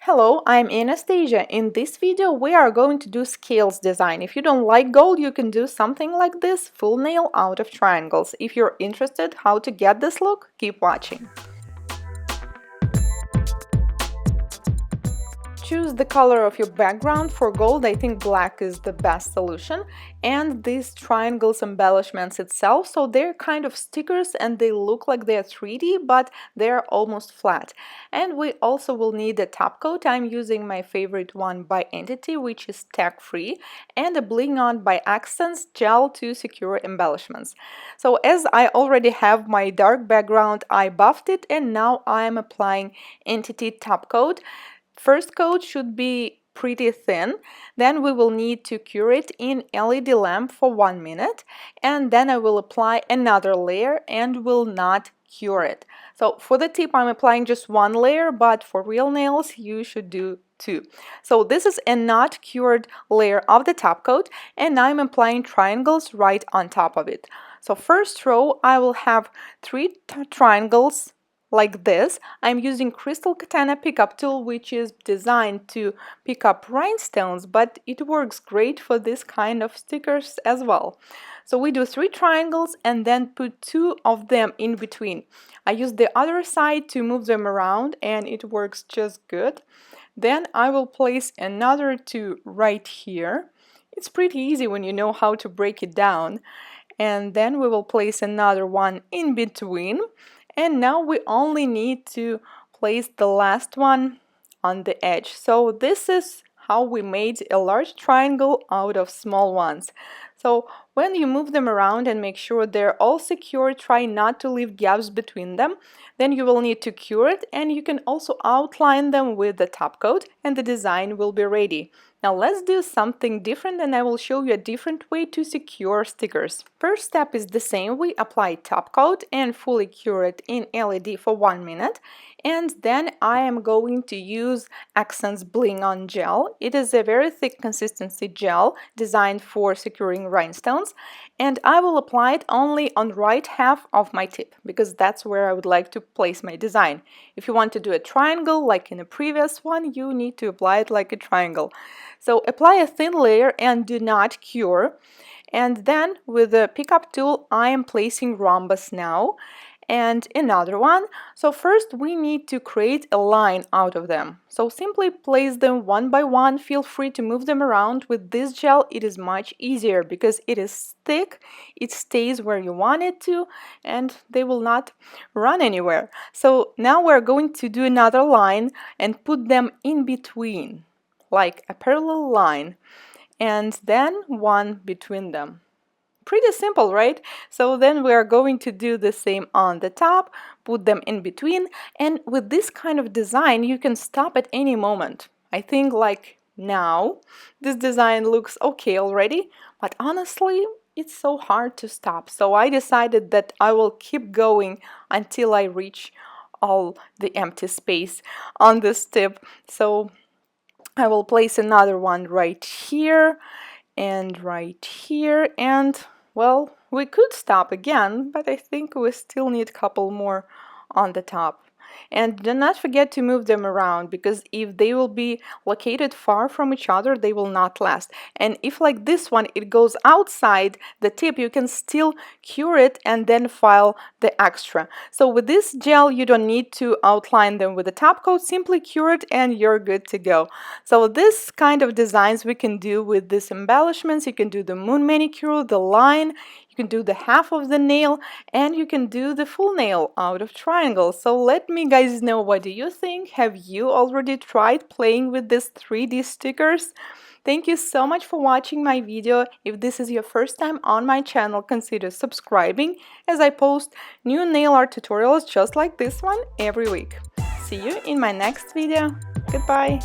Hello, I'm Anastasia. In this video we are going to do scales design. If you don't like gold, you can do something like this, full nail out of triangles. If you're interested how to get this look, keep watching. Choose the color of your background. For gold, I think black is the best solution. And these triangles embellishments itself, so they're kind of stickers and they look like they're 3D, but they're almost flat. And we also will need a top coat. I'm using my favorite one by Entity, which is tag-free, and a Bling On by Accents gel to secure embellishments. So as I already have my dark background, I buffed it and now I'm applying Entity top coat. First coat should be pretty thin, then we will need to cure it in LED lamp for 1 minute, and then I will apply another layer and will not cure it. So for the tip I'm applying just 1 layer, but for real nails you should do 2. So this is a not cured layer of the top coat, and I'm applying triangles right on top of it. So first row I will have 3 triangles like this. I'm using Crystal Katana pickup tool, which is designed to pick up rhinestones, but it works great for this kind of stickers as well. So we do 3 triangles and then put 2 of them in between. I use the other side to move them around and it works just good. Then I will place another 2 right here. It's pretty easy when you know how to break it down. And then we will place another one in between. And now we only need to place the last one on the edge. So this is how we made a large triangle out of small ones. So when you move them around and make sure they're all secure, try not to leave gaps between them. Then you will need to cure it, and you can also outline them with the top coat and the design will be ready. Now let's do something different and I will show you a different way to secure stickers. First step is the same. We apply top coat and fully cure it in LED for 1 minute. And then I am going to use Accents Bling On gel. It is a very thick consistency gel designed for securing rhinestones. And I will apply it only on right half of my tip, because that's where I would like to place my design. If you want to do a triangle like in the previous one, you need to apply it like a triangle. So apply a thin layer and do not cure. And then with the pickup tool, I am placing rhombus now. And another one. So first we need to create a line out of them. So simply place them one by one. Feel free to move them around. With this gel it is much easier because it is thick, it stays where you want it to, and they will not run anywhere. So now we're going to do another line and put them in between, like a parallel line, and then one between them. Pretty simple, right? So then we are going to do the same on the top, put them in between, and with this kind of design you can stop at any moment. I think like now this design looks okay already, but honestly it's so hard to stop. So I decided that I will keep going until I reach all the empty space on this tip. So I will place another one right here and right here, and well, we could stop again, but I think we still need a couple more on the top. And do not forget to move them around, because if they will be located far from each other, they will not last. And if like this one, it goes outside the tip, you can still cure it and then file the extra. So with this gel, you don't need to outline them with the top coat, simply cure it and you're good to go. So this kind of designs we can do with these embellishments. You can do the moon manicure, the line, you can do the half of the nail, and you can do the full nail out of triangles. So let me guys know, what do you think? Have you already tried playing with these 3D stickers? Thank you so much for watching my video. If this is your first time on my channel, consider subscribing, as I post new nail art tutorials just like this one every week. See you in my next video. Goodbye!